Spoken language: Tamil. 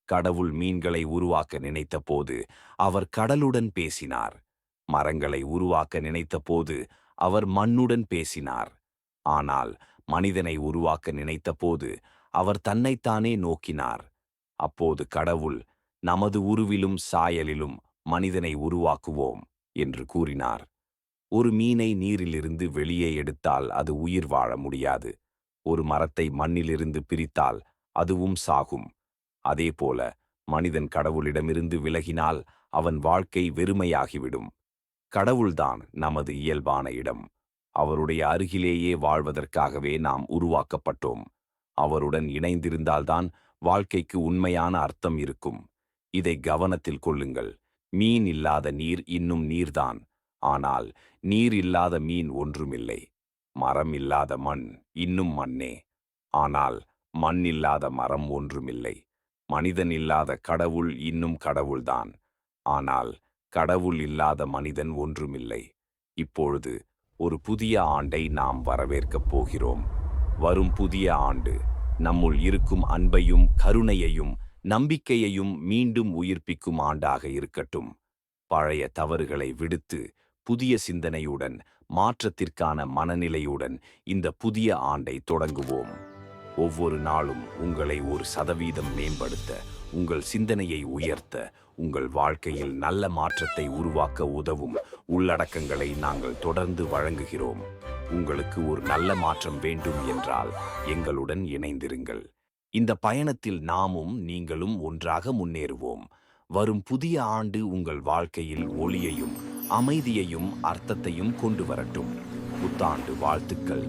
கடவுள் மீன்களை உருவாக்க நினைத்தபோது அவர் கடலுடன் பேசினார். மரங்களை உருவாக்க நினைத்தபோது அவர் மண்ணுடன் பேசினார். ஆனால் மனிதனை உருவாக்க நினைத்தபோது அவர் தன்னைத்தானே நோக்கினார். அப்போது கடவுள், நமது உருவிலும் சாயலிலும் மனிதனை உருவாக்குவோம் என்று கூறினார். ஒரு மீனை நீரிலிருந்து வெளியே எடுத்தால் அது உயிர் வாழ முடியாது. ஒரு மரத்தை மண்ணிலிருந்து பிரித்தால் அதுவும் சாகும். அதேபோல மனிதன் கடவுளிடமிருந்து விலகினால் அவன் வாழ்க்கை வெறுமையாகிவிடும். கடவுள்தான் நமது இயல்பான இடம். அவருடைய அருகிலேயே வாழ்வதற்காகவே நாம் உருவாக்கப்பட்டோம். அவருடன் இணைந்திருந்தால்தான் வாழ்க்கைக்கு உண்மையான அர்த்தம் இருக்கும். இதை கவனத்தில் கொள்ளுங்கள். மீன் இல்லாத நீர் இன்னும் நீர்தான். ஆனால் நீர் இல்லாத மீன் ஒன்றுமில்லை. மரம் இல்லாத மண் இன்னும் மண்ணே. ஆனால் மண் இல்லாத மரம் ஒன்றுமில்லை. மனிதன் இல்லாத கடவுள் இன்னும் கடவுள்தான். ஆனால் கடவுள் இல்லாத மனிதன் ஒன்றுமில்லை. இப்பொழுது ஒரு புதிய ஆண்டை நாம் வரவேற்கப் போகிறோம். வரும் புதிய ஆண்டு நம்முள் இருக்கும் அன்பையும் கருணையையும் நம்பிக்கையையும் மீண்டும் உயிர்ப்பிக்கும் ஆண்டாக இருக்கட்டும். பழைய தவறுகளை விடுத்து புதிய சிந்தனையுடன், மாற்றத்திற்கான மனநிலையுடன் இந்த புதிய ஆண்டை தொடங்குவோம். ஒவ்வொரு நாளும் உங்களை 1% மேம்படுத்த, உங்கள் சிந்தனையை உயர்த்த, உங்கள் வாழ்க்கையில் நல்ல மாற்றத்தை உருவாக்க உதவும் உள்ளடக்கங்களை நாங்கள் தொடர்ந்து வழங்குகிறோம். உங்களுக்கு ஒரு நல்ல மாற்றம் வேண்டும் என்றால் எங்களுடன் இணைந்திருங்கள். இந்த பயணத்தில் நாமும் நீங்களும் ஒன்றாக முன்னேறுவோம். வரும் புதிய ஆண்டு உங்கள் வாழ்க்கையில் ஒளியையும் அமைதியையும் அர்த்தத்தையும் கொண்டு வரட்டும். புத்தாண்டு வாழ்த்துக்கள்.